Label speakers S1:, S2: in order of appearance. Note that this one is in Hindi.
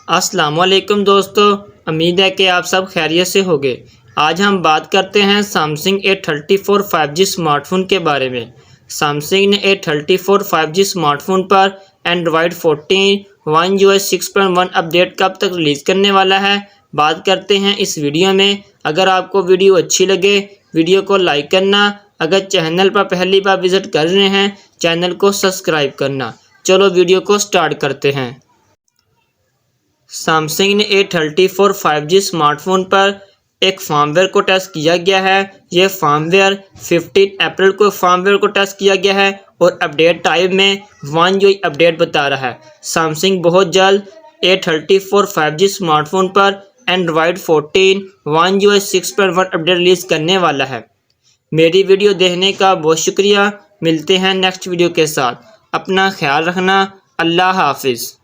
S1: अस्सलामुअलैकुम दोस्तों, उम्मीद है कि आप सब खैरियत से होंगे। आज हम बात करते हैं सैमसंग A34 5G स्मार्टफोन के बारे में। सैमसंग ने A34 5G स्मार्टफोन पर एंड्रॉयड 14 One UI 6.1 अपडेट कब तक रिलीज़ करने वाला है, बात करते हैं इस वीडियो में। अगर आपको वीडियो अच्छी लगे, वीडियो को लाइक करना। अगर चैनल पर पहली बार विजिट कर रहे हैं, चैनल को सब्सक्राइब करना। चलो वीडियो को स्टार्ट करते हैं। सैमसंग ने A34 5G स्मार्टफोन पर एक फार्मवेयर को टेस्ट किया गया है। यह फार्मवेयर 15 अप्रैल को फार्मवेयर को टेस्ट किया गया है और अपडेट टाइप में One UI अपडेट बता रहा है। सैमसंग बहुत जल्द A34 5G स्मार्टफोन पर Android 14 One UI 6.1 update release करने वाला है। मेरी वीडियो देखने का बहुत शुक्रिया। मिलते हैं नेक्स्ट वीडियो के साथ। अपना ख्याल रखना। अल्लाह हाफिज़।